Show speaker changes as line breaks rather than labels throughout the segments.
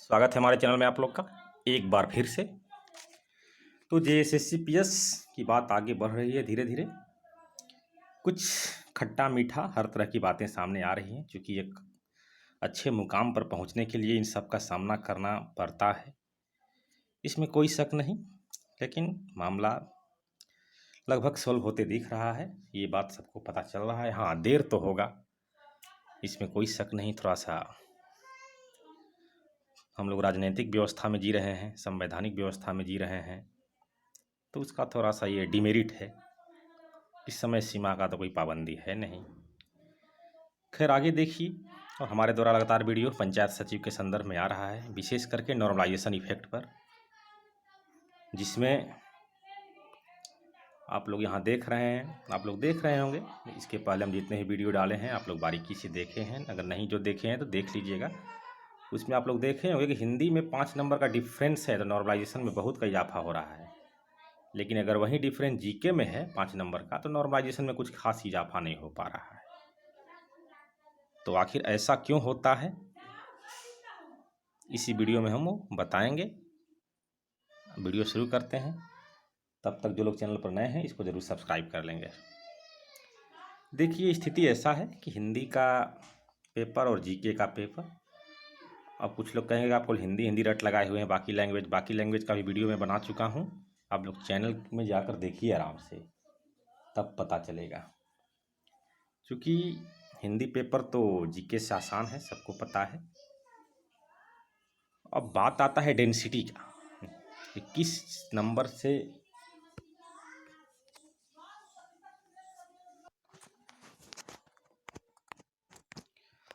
स्वागत है हमारे चैनल में आप लोग का एक बार फिर से। तो जेएसएससी की बात आगे बढ़ रही है धीरे धीरे। कुछ खट्टा मीठा हर तरह की बातें सामने आ रही हैं, क्योंकि एक अच्छे मुकाम पर पहुंचने के लिए इन सब का सामना करना पड़ता है, इसमें कोई शक नहीं। लेकिन मामला लगभग सॉल्व होते दिख रहा है, ये बात सबको पता चल रहा है। हाँ, देर तो होगा, इसमें कोई शक नहीं। थोड़ा सा हम लोग राजनीतिक व्यवस्था में जी रहे हैं, संवैधानिक व्यवस्था में जी रहे हैं, तो उसका थोड़ा सा ये डिमेरिट है। इस समय सीमा का तो कोई पाबंदी है नहीं। खैर आगे देखिए। और हमारे द्वारा लगातार वीडियो पंचायत सचिव के संदर्भ में आ रहा है, विशेष करके नॉर्मलाइजेशन इफेक्ट पर, जिसमें आप लोग यहाँ देख रहे हैं, आप लोग देख रहे होंगे। इसके पहले हम जितने ही वीडियो डाले हैं आप लोग बारीकी से देखे हैं, अगर नहीं जो देखे हैं तो देख लीजिएगा। उसमें आप लोग देखे होंगे कि हिंदी में 5 नंबर का डिफरेंस है, तो नॉर्मलाइजेशन में बहुत का इजाफा हो रहा है। लेकिन अगर वही डिफरेंस जीके में है 5 नंबर का, तो नॉर्मलाइजेशन में कुछ खास इजाफा नहीं हो पा रहा है। तो आखिर ऐसा क्यों होता है, इसी वीडियो में हम बताएंगे। वीडियो शुरू करते हैं। तब तक जो लोग चैनल पर नए हैं इसको ज़रूर सब्सक्राइब कर लेंगे। देखिए, स्थिति ऐसा है कि हिंदी का पेपर और जीके का पेपर, अब कुछ लोग कहेंगे आपको हिंदी रट लगाए हुए हैं, बाकी लैंग्वेज का भी वीडियो मैं बना चुका हूँ। आप लोग चैनल में जाकर देखिए आराम से, तब पता चलेगा। क्योंकि हिंदी पेपर तो जीके से आसान है, सबको पता है। अब बात आता है डेंसिटी का, कि किस नंबर से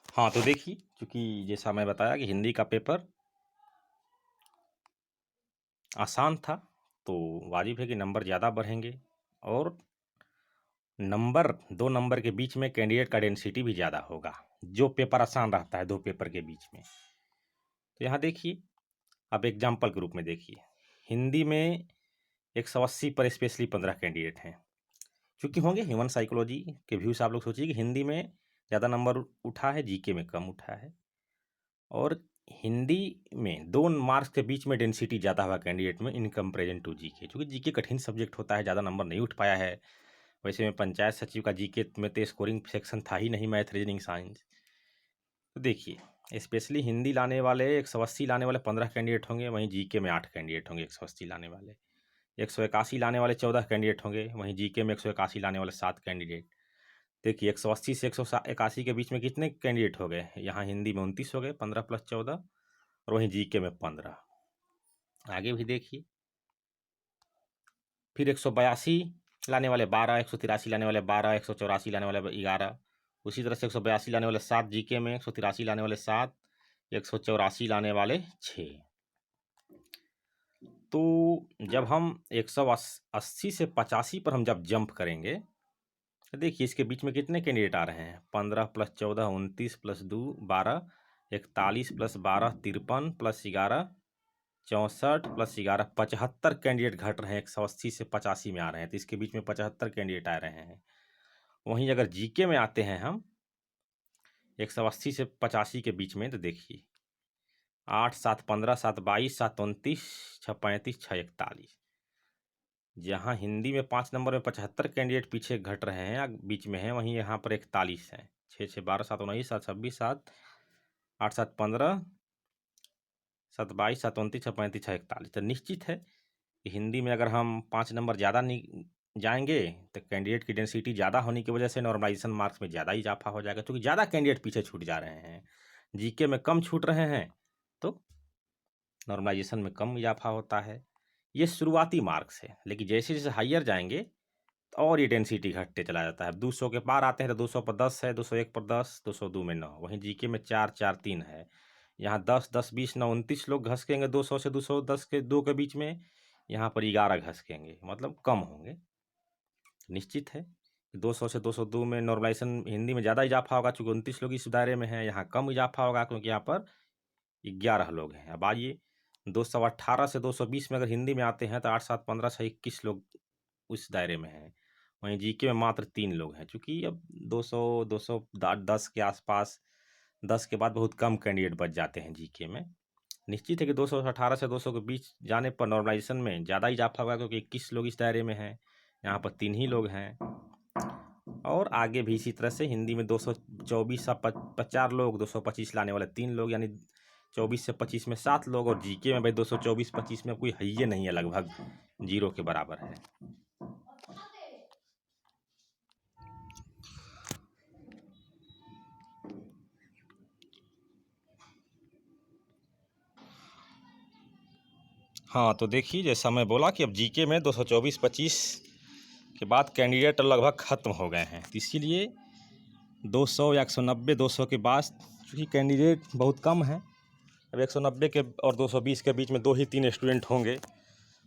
हाँ, तो देखिए, क्योंकि जैसा मैं बताया कि हिंदी का पेपर आसान था, तो वाजिब है कि नंबर ज़्यादा बढ़ेंगे। और नंबर 2 नंबर के बीच में कैंडिडेट का डेंसिटी भी ज़्यादा होगा, जो पेपर आसान रहता है 2 पेपर के बीच में। तो यहाँ देखिए, अब एग्जाम्पल के रूप में देखिए, हिंदी में 180 पर स्पेशली 15 कैंडिडेट हैं। क्योंकि होंगे ह्यूमन साइकोलॉजी के व्यू से आप लोग सोचिए कि हिंदी में ज़्यादा नंबर उठा है, जीके में कम उठा है। और हिंदी में 2 मार्क्स के बीच में डेंसिटी ज़्यादा हुआ कैंडिडेट में इन कंपेरिजन टू जीके। क्योंकि जीके कठिन सब्जेक्ट होता है, ज़्यादा नंबर नहीं उठ पाया है। वैसे में पंचायत सचिव का जीके में तो स्कोरिंग सेक्शन था ही नहीं, मैथ रीजनिंग साइंस। तो देखिए, स्पेशली हिंदी लाने वाले 180 लाने वाले 15 कैंडिडेट होंगे, वहीं जीके में 8 कैंडिडेट होंगे 180 लाने वाले। 181 लाने वाले 14 कैंडिडेट होंगे, वहीं जीके में 181 लाने वाले 7 कैंडिडेट। देखिए, 180 से 181 के बीच में कितने कैंडिडेट हो गए? यहाँ हिंदी में 29 हो गए, 15 + 14, और वहीं जीके में 15। आगे भी देखिए, फिर 182 लाने वाले 12, 183 लाने वाले 12, 184 लाने वाले 11। उसी तरह से 182 लाने वाले 7 जीके में, 183 लाने वाले 7, 184 लाने वाले 6। तो जब हम 180 से 85 पर हम जब जंप करेंगे, तो देखिए इसके बीच में कितने कैंडिडेट आ रहे हैं? 15 + 14 29 + 2 12, 41 + 12 53 + 11 64 + 11 75 कैंडिडेट घट रहे हैं। 180 से 85 में आ रहे हैं, तो इसके बीच में 75 कैंडिडेट आ रहे हैं। वहीं अगर जीके में आते हैं हम 180 से 85 के बीच में, तो देखिए 8 7 15 7 22 7 29 6 35 6 41। जहाँ हिंदी में 5 नंबर में 75 कैंडिडेट पीछे घट रहे हैं, बीच में हैं, वहीं यहाँ पर 41 हैं। 6 6 12 7 19 7 26 7 8 7 15 7 22 7 29 6 35 6 41। तो निश्चित है कि हिंदी में अगर हम 5 नंबर ज़्यादा जाएंगे, तो कैंडिडेट की डेंसिटी ज़्यादा होने की वजह से नॉर्मलाइजेशन मार्क्स में ज़्यादा इजाफा हो जाएगा, क्योंकि ज़्यादा कैंडिडेट पीछे छूट जा रहे हैं। जीके में कम छूट रहे हैं, तो नॉर्मलाइजेशन में कम इजाफा होता है। ये शुरुआती मार्क्स है, लेकिन जैसे जैसे हाइयर जाएंगे तो और ये डेंसिटी घटते चला जाता है। 200 के पार आते हैं तो 200 पर 10 है, 201 पर 10, 202 में 9। वहीं जीके में 4 4 3 है। यहाँ 10 10 20 9 29 लोग घसकेंगे 200 से 210 के 2 के बीच में, यहाँ पर 11 घसकेंगे, मतलब कम होंगे। निश्चित है 200 से 202 में नॉर्मलाइजेशन हिंदी में ज़्यादा इजाफा होगा, चूँकि 29 लोग इस दायरे में हैं। यहाँ कम इजाफा होगा क्योंकि यहाँ पर 11 लोग हैं। अब आइए, 218 से 220 में अगर हिंदी में आते हैं तो 8 7 15 6 21 लोग उस दायरे में हैं। वहीं जीके में मात्र 3 लोग हैं, चूँकि अब 200 210 के आसपास, 10 के बाद बहुत कम कैंडिडेट बच जाते हैं जीके में। निश्चित है कि 218 से 200 के बीच जाने पर नॉर्मलाइजेशन में ज़्यादा इजाफा होगा, क्योंकि 21 लोग इस दायरे में हैं, यहाँ पर 3 ही लोग हैं। और आगे भी इसी तरह से हिंदी में 224 सा 4 लोग, 225 लाने वाले 3 लोग, यानी 24 से 25 में 7 लोग। और जीके में भाई 224-25 में कोई है ही नहीं है, लगभग 0 के बराबर है। हाँ, तो देखिए जैसा मैं बोला कि अब जीके में 224-25 के बाद कैंडिडेट लगभग ख़त्म हो गए हैं, तो इसीलिए 200 या 190, 200 के बाद चूँकि कैंडिडेट बहुत कम है, अब 190 के और 220 के बीच में 2 ही 3 स्टूडेंट होंगे,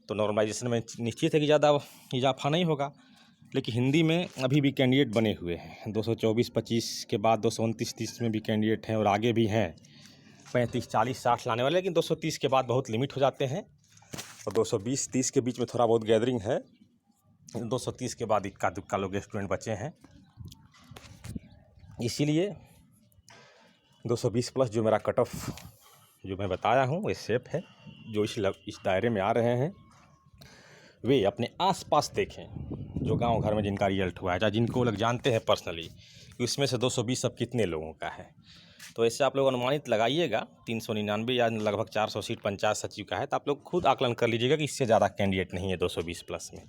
तो नॉर्मलाइजेशन में निश्चित है कि ज़्यादा इजाफा नहीं होगा। लेकिन हिंदी में अभी भी कैंडिडेट बने हुए हैं, 224-25 के बाद 229-30 में भी कैंडिडेट हैं, और आगे भी हैं 35, 40, 60 लाने वाले। लेकिन 230 के बाद बहुत लिमिट हो जाते हैं, और 220-30 के बीच में थोड़ा बहुत गैदरिंग है। 230 के बाद इक्का दुक्का लोग स्टूडेंट बचे हैं, इसीलिए 220 प्लस जो मेरा कट ऑफ जो मैं बताया हूँ वो सेफ है। जो इस दायरे में आ रहे हैं वे अपने आसपास देखें, जो गांव घर में जिनका रिजल्ट हुआ है, चाहे जिनको लोग जानते हैं पर्सनली, कि उसमें से 220 अब कितने लोगों का है। तो ऐसे आप लोग अनुमानित लगाइएगा, 399 या लगभग 400 सीट पंचायत सचिव का है, तो आप लोग खुद आकलन कर लीजिएगा कि इससे ज़्यादा कैंडिडेट नहीं है 220 प्लस में।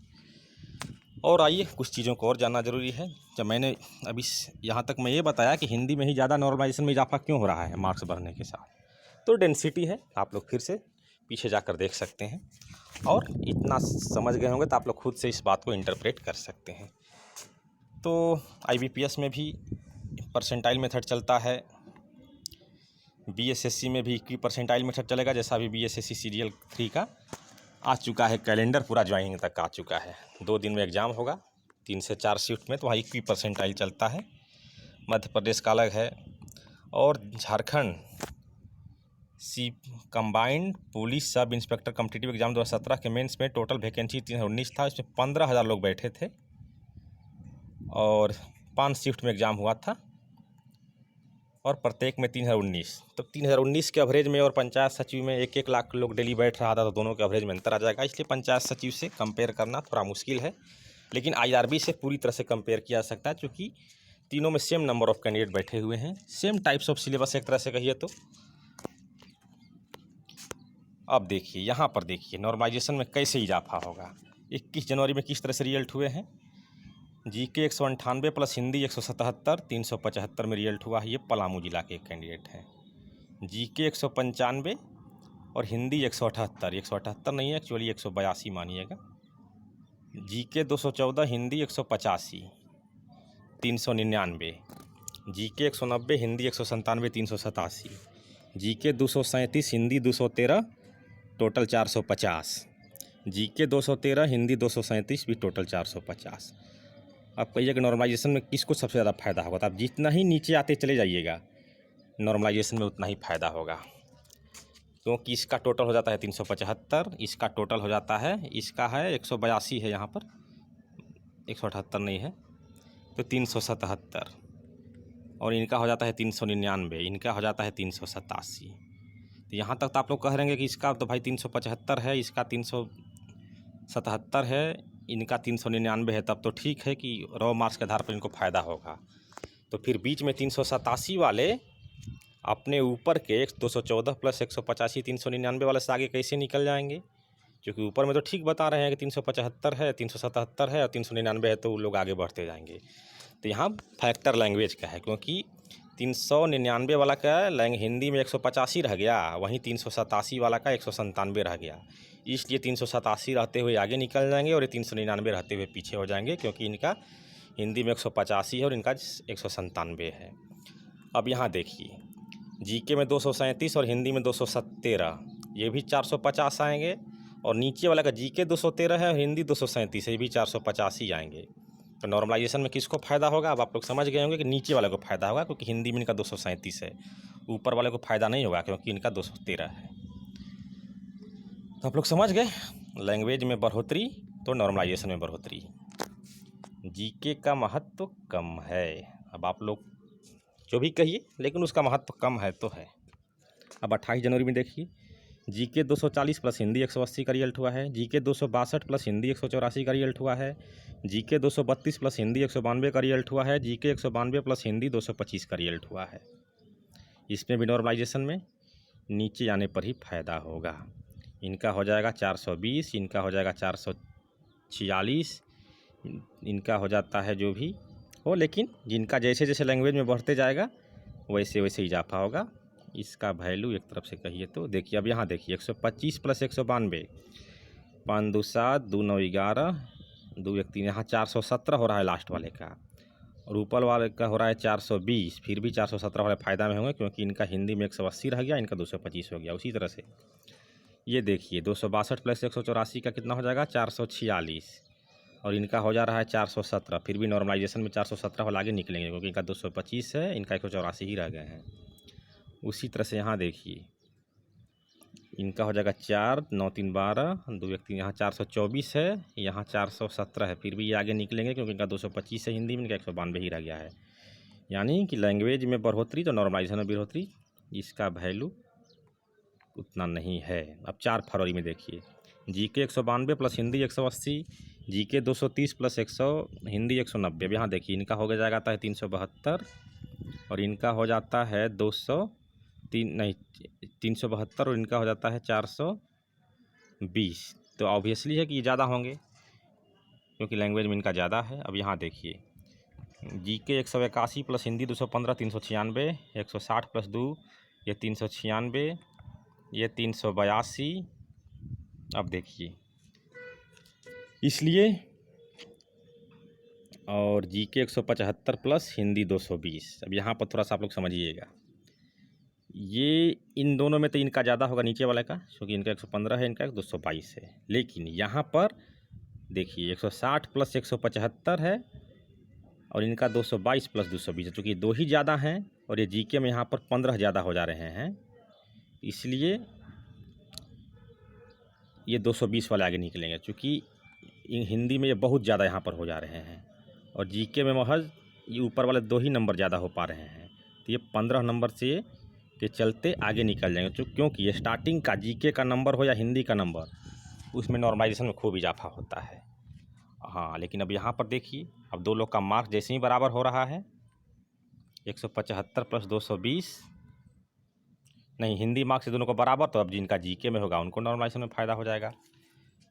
और आइए कुछ चीज़ों को और जानना ज़रूरी है। जब मैंने अभी यहाँ तक मैं ये बताया कि हिंदी में ही ज़्यादा नॉर्मलाइजेशन में इजाफा क्यों हो रहा है मार्क्स बढ़ने के साथ, तो डेंसिटी है। आप लोग फिर से पीछे जाकर देख सकते हैं, और इतना समझ गए होंगे तो आप लोग खुद से इस बात को इंटरप्रेट कर सकते हैं। तो IBPS में भी परसेंटाइल मेथड चलता है, BSSC में भी इक्वी परसेंटाइल मेथड चलेगा, जैसा अभी BSSC सीरियल 3 का आ चुका है, कैलेंडर पूरा ज्वाइनिंग तक आ चुका है। 2 दिन में एग्ज़ाम होगा, 3 से 4 शिफ्ट में, तो वहाँ इक्वी परसेंटाइल चलता है। मध्य प्रदेश का अलग है, और Jharkhand combined police sub inspector competitive exam 2017 के मेंस में टोटल वैकेंसी 319 था। इसमें 15,000 लोग बैठे थे, और 5 शिफ्ट में एग्ज़ाम हुआ था, और प्रत्येक में 3,019। तो 3,019 के एवरेज में और पंचायत सचिव में 1-1 लाख लोग डेली बैठ रहा था, तो दोनों के एवरेज में अंतर आ जाएगा। इसलिए पंचायत सचिव से कंपेयर करना थोड़ा मुश्किल है, लेकिन IRB से पूरी तरह से कंपेयर किया जा सकता है, क्योंकि तीनों में सेम नंबर ऑफ कैंडिडेट बैठे हुए हैं, सेम टाइप्स ऑफ सिलेबस एक तरह से कहिए तो। अब देखिए यहाँ पर देखिए नॉर्मलाइजेशन में कैसे इजाफा होगा। 21 जनवरी में किस तरह से रिजल्ट हुए हैं। जीके 198 प्लस हिंदी 177, 375 में रिजल्ट हुआ है। ये पलामू जिला के एक कैंडिडेट हैं। जीके 195 और हिंदी 178, 178 नहीं है एक्चुअली 182 मानिएगा। GK 214, Hindi 185, 399। GK 190, Hindi 197, 387। GK 237, Hindi 213, total 450। GK 213, Hindi 237, भी टोटल 450। आप कहिए कि नॉर्मलाइजेशन में किसको सबसे ज़्यादा फ़ायदा होगा, तो आप जितना ही नीचे आते चले जाइएगा नॉर्मलाइजेशन में उतना ही फ़ायदा होगा, क्योंकि इसका टोटल हो जाता है 375, इसका टोटल हो जाता है, इसका है 182 है यहाँ पर, 178 नहीं है, तो 377, और इनका हो जाता है 399, इनका हो जाता है 387। तो यहाँ तक तो आप लोग कह रहेंगे कि इसका तो भाई 375 है, इसका 377 है, इनका 399 है, तब तो ठीक है कि रॉ मार्क्स के आधार पर इनको फ़ायदा होगा। तो फिर बीच में 387 वाले अपने ऊपर के 214 प्लस 185, 399 वाले से आगे कैसे निकल जाएंगे, क्योंकि ऊपर में तो ठीक बता रहे हैं कि 375 है, 377 है और 399 है, तो वो लोग आगे बढ़ते जाएंगे। तो यहाँ फैक्टर लैंग्वेज का है, क्योंकि 399 वाला का हिंदी में 185 रह गया, वहीं 387 वाला का 197 रह गया, इसलिए 387 रहते हुए आगे निकल जाएंगे और ये 399 रहते हुए पीछे हो जाएंगे, क्योंकि इनका हिंदी में 185 है और इनका 197 है। अब यहाँ देखिए जीके में 237 और हिंदी में 217, ये भी 450 आएंगे, और नीचे वाला का जीके 213 है और हिंदी 237, ये भी 450 ही आएंगे। तो नॉर्मलाइजेशन में किसको फ़ायदा होगा, अब आप लोग समझ गए होंगे कि नीचे वाले को फ़ायदा होगा, क्योंकि हिंदी में इनका 237 है, ऊपर वाले को फ़ायदा नहीं होगा क्योंकि इनका 213 है। तो आप लोग समझ गए, लैंग्वेज में बढ़ोतरी तो नॉर्मलाइजेशन में बढ़ोतरी। जीके का महत्व कम है, अब आप लोग जो भी कहिए, लेकिन उसका महत्व कम है तो है। अब 28 जनवरी में देखिए जीके 240 प्लस हिंदी 180 का रिजल्ट हुआ है। जीके 262 प्लस हिंदी 184 का रिजल्ट हुआ है। जीके 232 प्लस हिंदी 192 का रिजल्ट हुआ है। जीके 192 प्लस हिंदी 225 का रिजल्ट हुआ है। इसमें भी नॉर्मलाइजेशन में नीचे आने पर ही फायदा होगा। इनका हो जाएगा 420, इनका हो जाएगा 446, इनका हो जाता है जो भी हो, लेकिन जिनका जैसे जैसे लैंग्वेज में बढ़ते जाएगा वैसे वैसे इजाफा होगा। इसका वैल्यू एक तरफ से कहिए तो देखिए, अब यहाँ देखिए 125 प्लस 192, 5 2 7, 2 9 11, 2 1 3, यहाँ 417 हो रहा है लास्ट वाले का, और ऊपर वाले का हो रहा है 420। फिर भी 417 वाले फ़ायदा में होंगे क्योंकि इनका हिंदी में 180 रह गया, इनका 225 हो गया। उसी तरह से ये देखिए 262 प्लस 184 का कितना हो जाएगा 446, और इनका हो जा रहा है 417। फिर भी नॉर्मलाइजेशन में 417 वाला आगे निकलेंगे क्योंकि इनका 225 है, इनका 184 ही रह गए हैं। उसी तरह से यहाँ देखिए इनका हो जाएगा 4 9 3 12, 2 1 3, यहाँ 424 है, यहाँ 417 है। फिर भी ये आगे निकलेंगे क्योंकि इनका 225 है हिंदी में, इनका 192 ही रह गया है। यानी कि लैंग्वेज में बढ़ोतरी तो नॉर्मलाइजेशन में बढ़ोतरी, इसका वैल्यू उतना नहीं है। अब 4 फरवरी में देखिए GK 192 plus Hindi 180, GK 230 plus 100 Hindi 190। अब यहाँ देखिए इनका हो जाएगा है 372, और इनका हो जाता है 372, और इनका हो जाता है 420। तो ऑब्वियसली है कि ये ज़्यादा होंगे क्योंकि लैंग्वेज में इनका ज़्यादा है। अब यहाँ देखिए जीके 181 प्लस हिंदी 215 396, 160 प्लस 2 ये 396, ये 382। अब देखिए इसलिए, और जीके 175 प्लस हिंदी 220। अब यहाँ पर थोड़ा सा आप लोग समझिएगा, ये इन दोनों में तो इनका ज़्यादा होगा नीचे वाले का, क्योंकि इनका 115 है, इनका 222 है। लेकिन यहाँ पर देखिए 160 प्लस 175 है, और इनका 222 प्लस 220 है। चूँकि दो ही ज़्यादा हैं और ये जीके में यहाँ पर 15 ज़्यादा हो जा रहे हैं, इसलिए ये 220 वाले आगे निकलेंगे। चूँकि हिंदी में ये बहुत ज़्यादा यहाँ पर हो जा रहे हैं, और जीके में महज ये ऊपर वाले 2 ही नंबर ज़्यादा हो पा रहे हैं, तो ये 15 नंबर से के चलते आगे निकल जाएंगे। क्योंकि ये स्टार्टिंग का जीके का नंबर हो या हिंदी का नंबर, उसमें नॉर्मलाइजेशन में खूब इजाफा होता है। हाँ, लेकिन अब यहाँ पर देखिए अब दो लोग का मार्क जैसे ही बराबर हो रहा है, 175 प्लस 220, नहीं हिंदी मार्क्स से दोनों को बराबर, तो अब जिनका जीके में होगा उनको नॉर्मलाइजेशन में फ़ायदा हो जाएगा।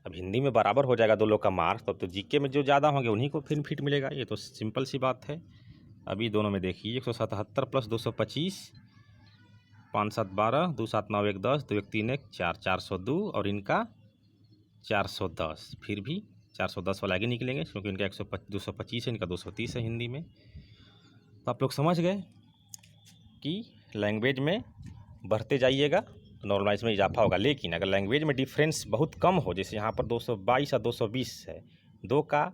अब हिंदी में बराबर हो जाएगा दो लोग का मार्क्स, तब तो जीके में जो ज़्यादा होंगे उन्हीं को बेनिफिट मिलेगा। ये तो सिंपल सी बात है। अभी दोनों में देखिए 177 प्लस 225, 5 7 12, 2 7 9 1 10, 2 1 3 1 4, 402, और इनका 410। फिर भी 410 वाला आगे निकलेंगे क्योंकि इनका 225 है, इनका 230 है हिंदी में। तो आप लोग समझ गए कि लैंग्वेज में बढ़ते जाइएगा तो नॉर्मलाइज में इजाफा होगा। लेकिन अगर लैंग्वेज में डिफरेंस बहुत कम हो, जैसे यहाँ पर 222 और 220 है दो का,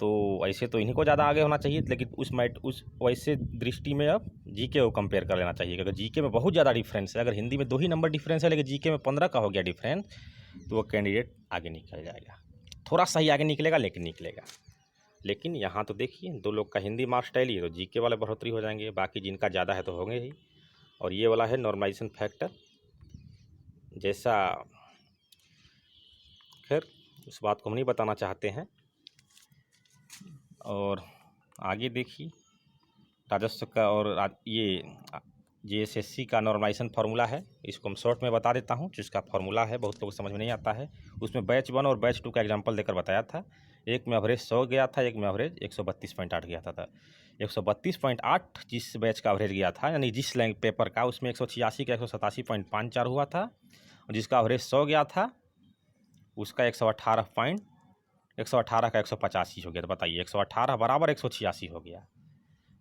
तो ऐसे तो इन्हीं को ज़्यादा आगे होना चाहिए। लेकिन उस वैसे दृष्टि में अब जीके को कंपेयर कर लेना चाहिए। अगर जीके में बहुत ज़्यादा डिफरेंस है, अगर हिंदी में 2 ही नंबर डिफरेंस है लेकिन जीके में 15 का हो गया डिफरेंस, तो वो कैंडिडेट आगे निकल जाएगा। थोड़ा सा ही आगे निकलेगा लेकिन निकलेगा। लेकिन यहाँ तो देखिए दो लोग का हिंदी मार्क्स टैली है तो जीके वाले बढ़ोतरी हो जाएंगे, बाकी जिनका ज़्यादा है तो होंगे ही। और ये वाला है नॉर्मलाइजेशन फैक्टर, जैसा खैर उस बात को हम नहीं बताना चाहते हैं। और आगे देखिए राजस्व का, और ये जीएसएससी का नॉर्मलाइजेशन फार्मूला है, इसको हम शॉर्ट में बता देता हूँ। जिसका फार्मूला है बहुत लोग समझ में नहीं आता है। उसमें बैच 1 और बैच 2 का एग्जांपल देकर बताया था। एक में एवरेज 100 गया था, एक में एवरेज 132.8 गया था। 132.8 जिस बैच का एवरेज गया था, यानी जिस लैंग पेपर का, उसमें 186 का 187.54 हुआ था, और जिसका एवरेज 100 गया था उसका 118 का 185 हो गया। तो बताइए 118 बराबर 186 हो गया।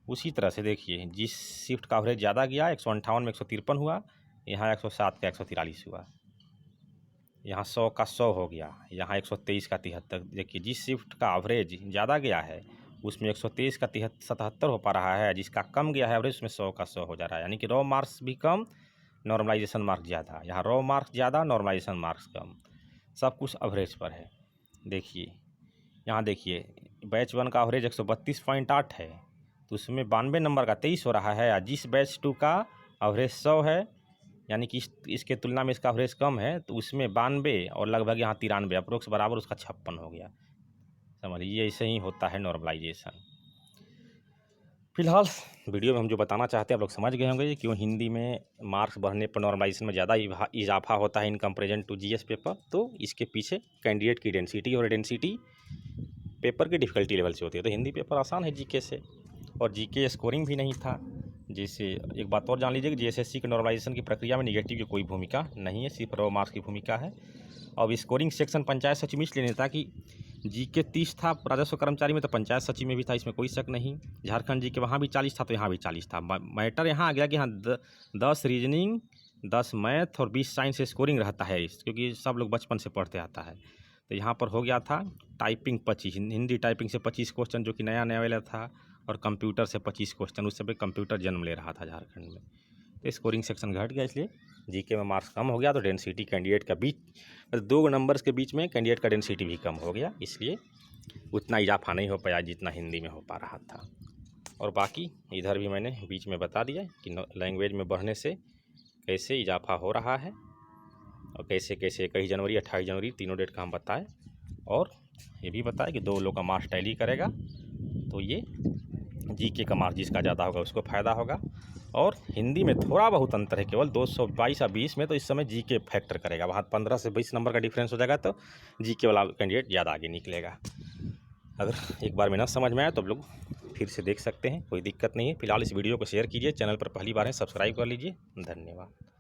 उसी तरह से देखिए जिस शिफ्ट का एवरेज ज़्यादा गया, 158 में 153 हुआ, यहाँ 107 का 143 हुआ, यहाँ 100 का 100 हो गया, यहाँ 123 का 73। देखिए जिस शिफ्ट का एवरेज ज़्यादा गया है उसमें 123 का 77 हो पा रहा है, जिसका कम गया है एवरेज उसमें 100 का 100 हो जा रहा है। यानी कि रॉ मार्क्स भी कम, नॉर्मलाइजेशन मार्क्स ज़्यादा। यहाँ रॉ मार्क्स ज़्यादा, नॉर्मलाइजेशन मार्क्स कम, सब कुछ एवरेज पर है। देखिए यहाँ देखिए बैच 1 का एवरेज 132.8 है, तो उसमें 92 नंबर का 23 हो रहा है। जिस बैच 2 का एवरेज 100 है, यानी कि इसके तुलना में इसका एवरेज कम है, तो उसमें 92 और लगभग यहाँ 93 अप्रोक्स बराबर उसका 56 हो गया। समझिए ऐसे ही होता है नॉर्मलाइजेशन। फिलहाल वीडियो में हम जो बताना चाहते हैं आप लोग समझ गए होंगे क्यों हिंदी में मार्क्स बढ़ने पर नॉर्मलाइजेशन में ज़्यादा इजाफा होता है in comparison to GS paper. तो इसके पीछे कैंडिडेट की डेंसिटी, और डेंसिटी पेपर की डिफ़िकल्टी लेवल से होती है। तो हिंदी पेपर आसान है जीके से, और जीके स्कोरिंग भी नहीं था। जैसे एक बात और जान लीजिए कि जीएसएससी के नॉर्मलाइजेशन की प्रक्रिया में निगेटिव की कोई भूमिका नहीं है, सिर्फ रॉ मार्क्स की भूमिका है। अब स्कोरिंग सेक्शन पंचायत सचिव में इसलिए नहीं था कि जीके 30 था राजस्व कर्मचारी में, तो पंचायत सचिव में भी था, इसमें कोई शक नहीं। झारखंड जीके वहाँ भी 40 था, तो यहाँ भी 40 था। मैटर यहाँ आ गया कि हाँ 10 रीजनिंग, 10 मैथ और 20 साइंस से स्कोरिंग रहता है, क्योंकि सब लोग बचपन से पढ़ते आता है। तो यहाँ पर हो गया था टाइपिंग 25, हिंदी टाइपिंग से 25 क्वेश्चन, जो कि नया वाला था, और कंप्यूटर से 25 क्वेश्चन। उस समय कंप्यूटर जन्म ले रहा था झारखंड में। तो स्कोरिंग सेक्शन घट गया, इसलिए जीके में मार्क्स कम हो गया। तो डेंसिटी कैंडिडेट का बीच, मतलब 2 नंबर्स के बीच में कैंडिडेट का डेंसिटी भी कम हो गया, इसलिए उतना इजाफा नहीं हो पाया जितना हिंदी में हो पा रहा था। और बाकी इधर भी मैंने बीच में बता दिया कि लैंग्वेज में बढ़ने से कैसे इजाफा हो रहा है, और कैसे 21 जनवरी 28 जनवरी तीनों डेट का हम बताएं। और ये भी बताएं कि 2 लोग का मार्क्स टैली करेगा, तो ये जीके का मार्क्स जिसका ज़्यादा होगा उसको फ़ायदा होगा। और हिंदी में थोड़ा बहुत अंतर है, केवल 222 और 20 में, तो इस समय जीके फैक्टर करेगा। वहाँ 15 से 20 नंबर का डिफरेंस हो जाएगा, तो जीके वाला कैंडिडेट ज़्यादा आगे निकलेगा। अगर एक बार में ना समझ में आए तो आप लोग फिर से देख सकते हैं, कोई दिक्कत नहीं है। फिलहाल इस वीडियो को शेयर कीजिए, चैनल पर पहली बार है सब्सक्राइब कर लीजिए। धन्यवाद।